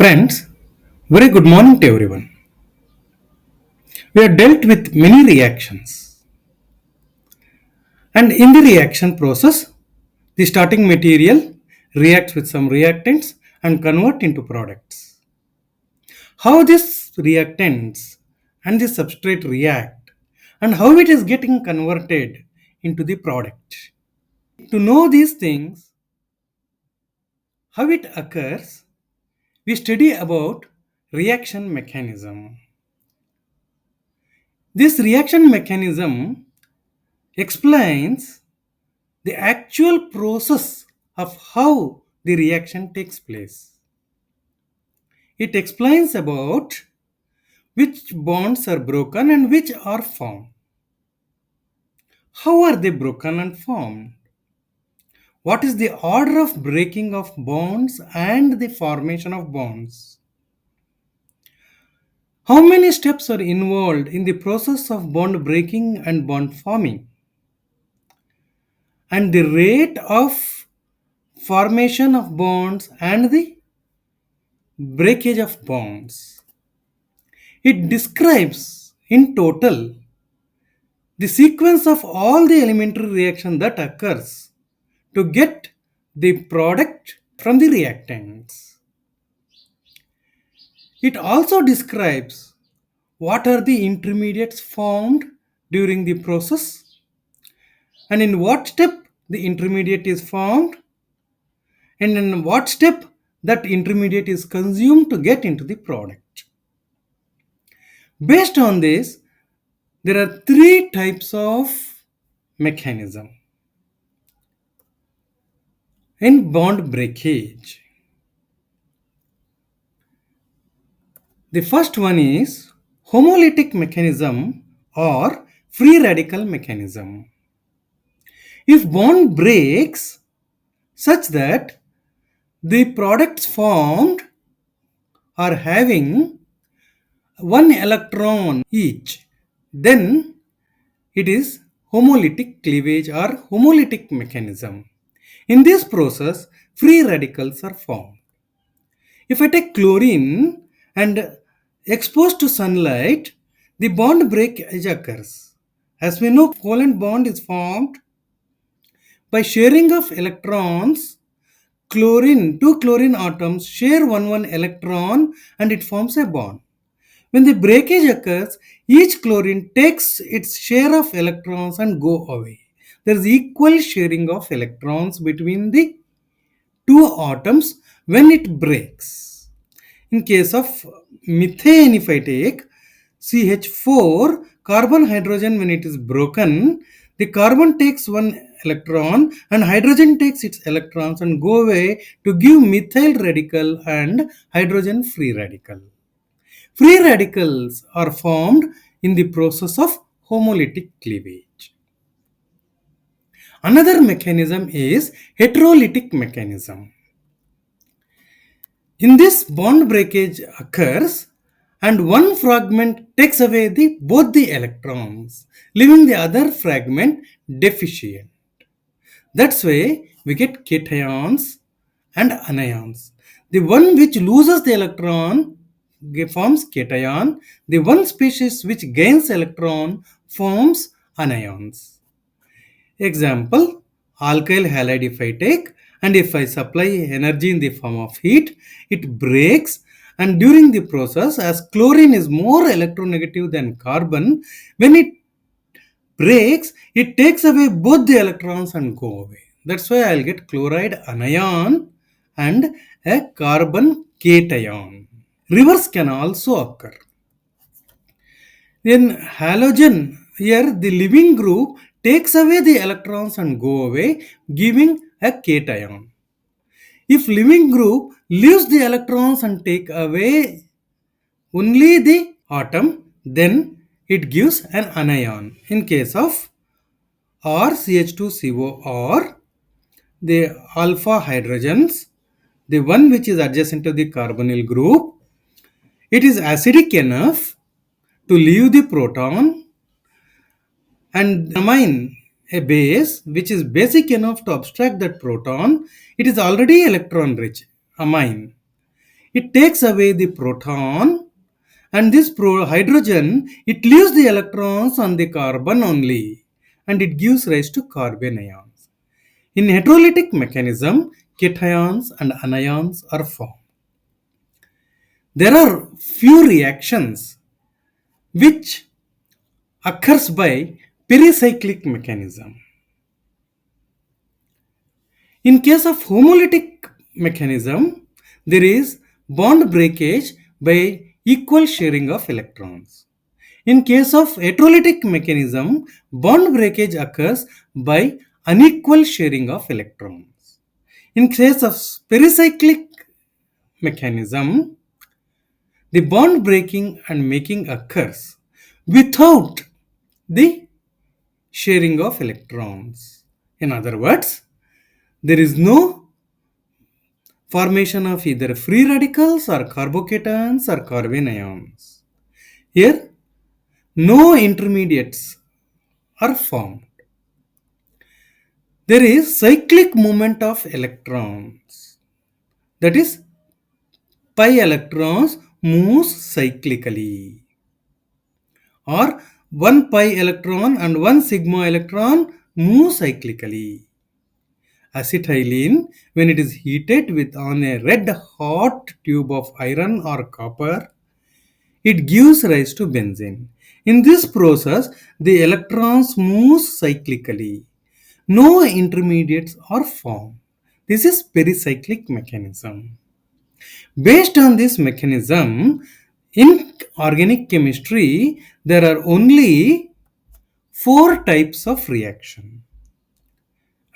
Friends, very good morning to everyone. We are dealt with many reactions, and in the reaction process, the starting material reacts with some reactants and convert into products. How these reactants and the substrate react and how it is getting converted into the product. To know these things, how it occurs, we study about reaction mechanism. This reaction mechanism explains the actual process of how the reaction takes place. It explains about which bonds are broken and which are formed. How are they broken and formed? What is the order of breaking of bonds and the formation of bonds? How many steps are involved in the process of bond breaking and bond forming? And the rate of formation of bonds and the breakage of bonds. It describes in total the sequence of all the elementary reaction that occurs to get the product from the reactants. It also describes what are the intermediates formed during the process and in what step the intermediate is formed and in what step that intermediate is consumed to get into the product. Based on this, there are three types of mechanism in bond breakage. The first one is homolytic mechanism or free radical mechanism. If bond breaks such that the products formed are having one electron each, then it is homolytic cleavage or homolytic mechanism. In this process, free radicals are formed. If I take chlorine and exposed to sunlight, the bond breakage occurs. As we know, covalent bond is formed by sharing of electrons. Two chlorine atoms share one electron and it forms a bond. When the breakage occurs, each chlorine takes its share of electrons and go away. There is equal sharing of electrons between the two atoms when it breaks. In case of methane, if I take CH4, carbon hydrogen, when it is broken, the carbon takes one electron and hydrogen takes its electrons and go away to give methyl radical and hydrogen free radical. Free radicals are formed in the process of homolytic cleavage. Another mechanism is heterolytic mechanism. In this, bond breakage occurs and one fragment takes away both the electrons, leaving the other fragment deficient. That's why we get cations and anions. The one which loses the electron forms cation. The one species which gains electron forms anions. Example, alkyl halide if I take, and if I supply energy in the form of heat, it breaks, and during the process, as chlorine is more electronegative than carbon, when it breaks, it takes away both the electrons and go away. That's why I'll get chloride anion and a carbon cation. Reverse can also occur. In halogen, here the leaving group takes away the electrons and go away, giving a cation. If leaving group leaves the electrons and take away only the atom, then it gives an anion. In case of RCH2CO or the alpha hydrogens, the one which is adjacent to the carbonyl group, it is acidic enough to leave the proton and amine a base which is basic enough to abstract that proton. It is already electron rich amine. It takes away the proton, and this hydrogen, it leaves the electrons on the carbon only, and it gives rise to carbon ions. In heterolytic mechanism, cations and anions are formed. There are few reactions which occurs by pericyclic mechanism. In case of homolytic mechanism, there is bond breakage by equal sharing of electrons. In case of heterolytic mechanism, bond breakage occurs by unequal sharing of electrons. In case of pericyclic mechanism, the bond breaking and making occurs without the sharing of electrons. In other words, there is no formation of either free radicals or carbocations or carbon ions. Here, no intermediates are formed. There is cyclic movement of electrons. That is, pi electrons moves cyclically. Or one pi electron and one sigma electron move cyclically. Acetylene, when it is heated with on a red hot tube of iron or copper, it gives rise to benzene. In this process, the electrons move cyclically. No intermediates are formed. This is pericyclic mechanism. Based on this mechanism, in organic chemistry, there are only four types of reaction.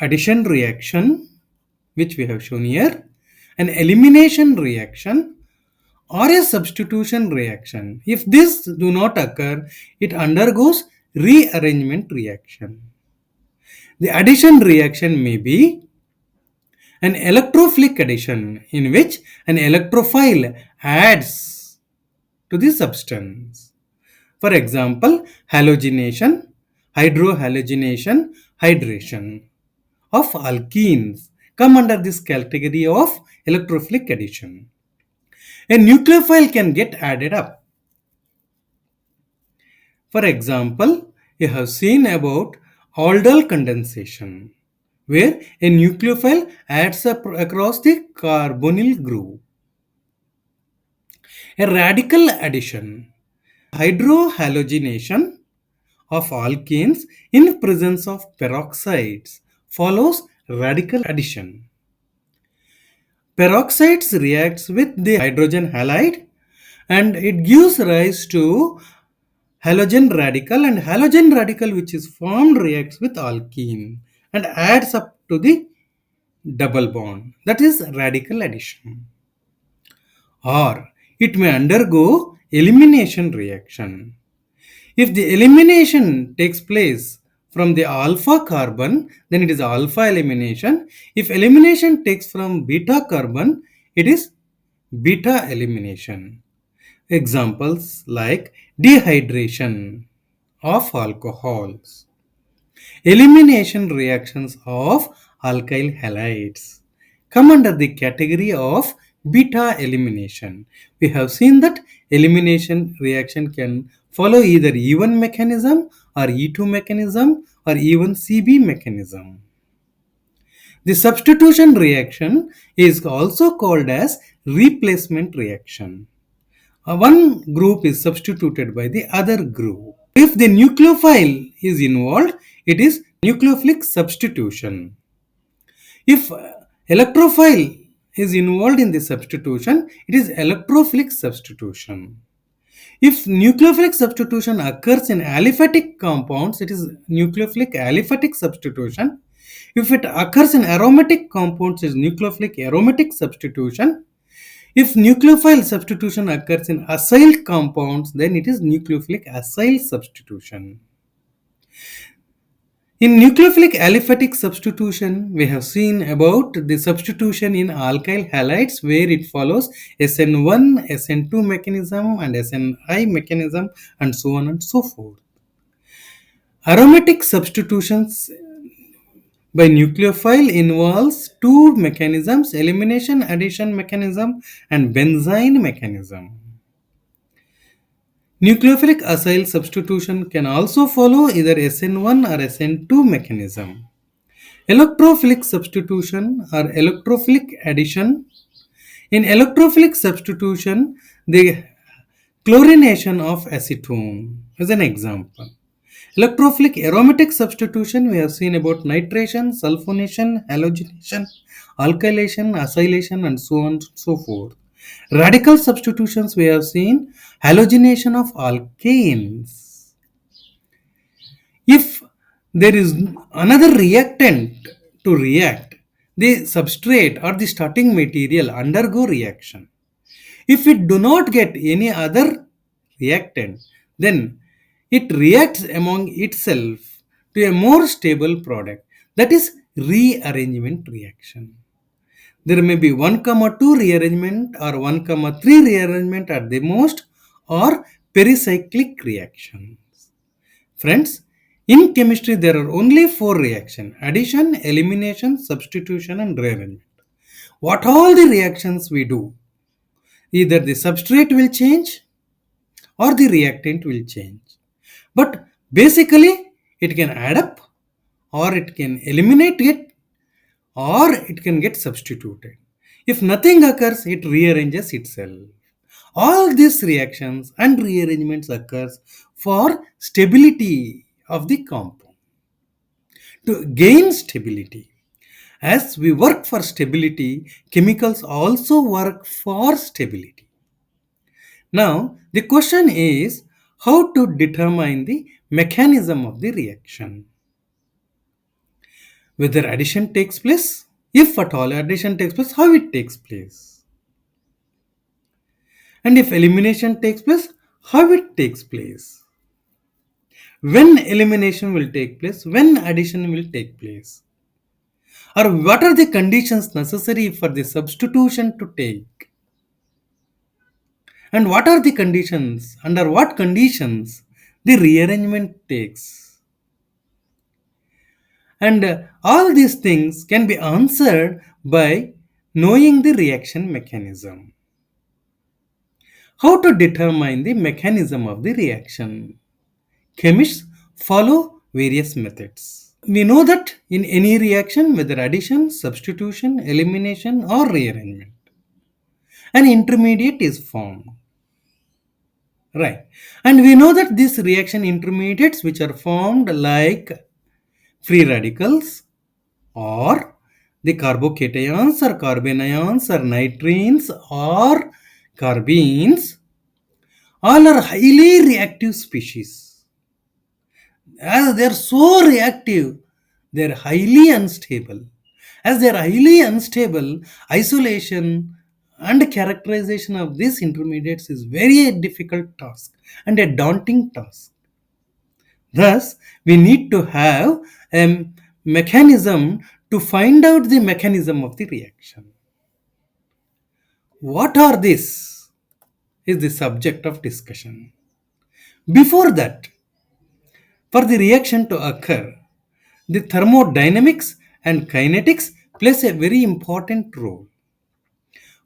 Addition reaction, which we have shown here, an elimination reaction, or a substitution reaction. If this do not occur, it undergoes rearrangement reaction. The addition reaction may be an electrophilic addition in which an electrophile adds to the substance. For example, halogenation, hydrohalogenation, hydration of alkenes come under this category of electrophilic addition. A nucleophile can get added up. For example, you have seen about aldol condensation, where a nucleophile adds up across the carbonyl group. A radical addition, hydrohalogenation of alkenes in presence of peroxides follows radical addition. Peroxides reacts with the hydrogen halide and it gives rise to halogen radical, and halogen radical which is formed reacts with alkene and adds up to the double bond. That is radical addition. Or it may undergo elimination reaction. If the elimination takes place from the alpha carbon, then it is alpha elimination. If elimination takes from beta carbon, it is beta elimination. Examples like dehydration of alcohols, elimination reactions of alkyl halides come under the category of beta elimination. We have seen that elimination reaction can follow either E1 mechanism or E2 mechanism or even CB mechanism. The substitution reaction is also called as replacement reaction. One group is substituted by the other group. If the nucleophile is involved, it is nucleophilic substitution. If electrophile is involved in the substitution, it is electrophilic substitution. If nucleophilic substitution occurs in aliphatic compounds, it is nucleophilic aliphatic substitution. If it occurs in aromatic compounds, it is nucleophilic aromatic substitution. If nucleophile substitution occurs in acyl compounds, then it is nucleophilic acyl substitution. In nucleophilic aliphatic substitution, we have seen about the substitution in alkyl halides where it follows SN1, SN2 mechanism and SNI mechanism and so on and so forth. Aromatic substitutions By nucleophile involves two mechanisms: elimination addition mechanism and benzene mechanism. Nucleophilic acyl substitution can also follow either SN1 or SN2 mechanism. Electrophilic substitution or electrophilic addition. In electrophilic substitution, the chlorination of acetone is an example. Electrophilic aromatic substitution, we have seen about nitration, sulfonation, halogenation, alkylation, acylation, and so on and so forth. Radical substitutions, we have seen halogenation of alkanes. If there is another reactant to react, the substrate or the starting material undergo reaction. If it do not get any other reactant, then it reacts among itself to a more stable product. That is rearrangement reaction. There may be 1, 2 rearrangement or 1, 3 rearrangement at the most, or pericyclic reactions. Friends, in chemistry there are only 4 reactions: addition, elimination, substitution and rearrangement. What all the reactions we do, either the substrate will change or the reactant will change. But basically, it can add up, or it can eliminate it, or it can get substituted. If nothing occurs, it rearranges itself. All these reactions and rearrangements occurs for stability of the compound. To gain stability, as we work for stability, chemicals also work for stability. Now, the question is how to determine the mechanism of the reaction. Whether addition takes place, if at all addition takes place, how it takes place. And if elimination takes place, how it takes place. When elimination will take place, when addition will take place. Or what are the conditions necessary for the substitution to take. And what are the conditions, under what conditions the rearrangement takes. And all these things can be answered by knowing the reaction mechanism. How to determine the mechanism of the reaction? Chemists follow various methods. We know that in any reaction, whether addition, substitution, elimination or rearrangement, an intermediate is formed. Right. And we know that these reaction intermediates which are formed like free radicals or the carbocations or carbanions or nitrines or carbenes, all are highly reactive species. As they are so reactive, they are highly unstable. As they are highly unstable, isolation and characterization of these intermediates is very difficult task and a daunting task. Thus, we need to have a mechanism to find out the mechanism of the reaction. What are these is the subject of discussion. Before that, for the reaction to occur, the thermodynamics and kinetics plays a very important role.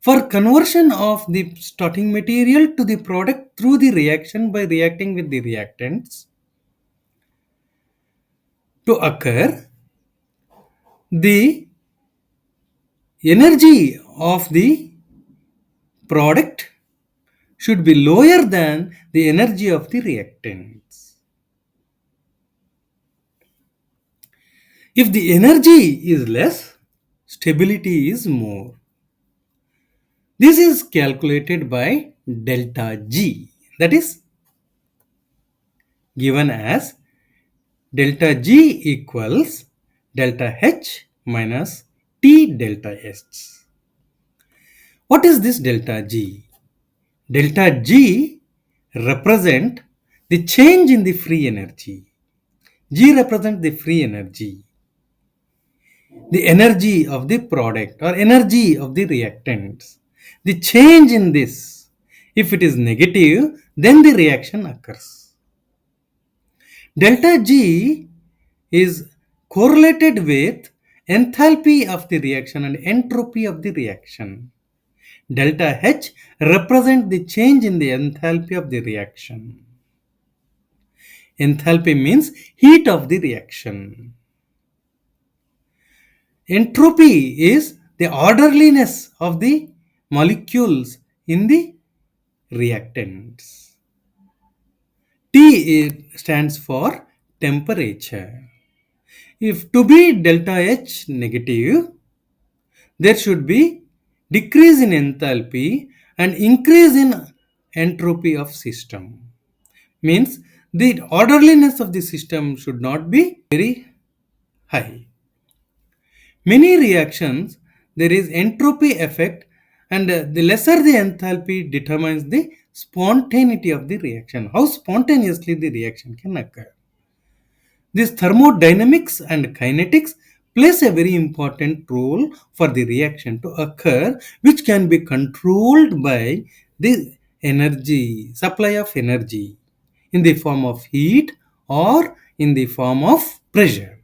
For conversion of the starting material to the product through the reaction by reacting with the reactants to occur, the energy of the product should be lower than the energy of the reactants. If the energy is less, stability is more. This is calculated by delta G, that is given as delta G equals delta H minus T delta S. What is this delta G? Delta G represent the change in the free energy. G represents the free energy. The energy of the product or energy of the reactants. The change in this, if it is negative, then the reaction occurs. Delta G is correlated with enthalpy of the reaction and entropy of the reaction. Delta H represent the change in the enthalpy of the reaction. Enthalpy means heat of the reaction. Entropy is the orderliness of the molecules in the reactants. T stands for temperature. If to be delta H negative, there should be decrease in enthalpy and increase in entropy of system. Means the orderliness of the system should not be very high. Many reactions there is entropy effect, and the lesser the enthalpy determines the spontaneity of the reaction, how spontaneously the reaction can occur. This thermodynamics and kinetics plays a very important role for the reaction to occur, which can be controlled by the energy, supply of energy in the form of heat or in the form of pressure.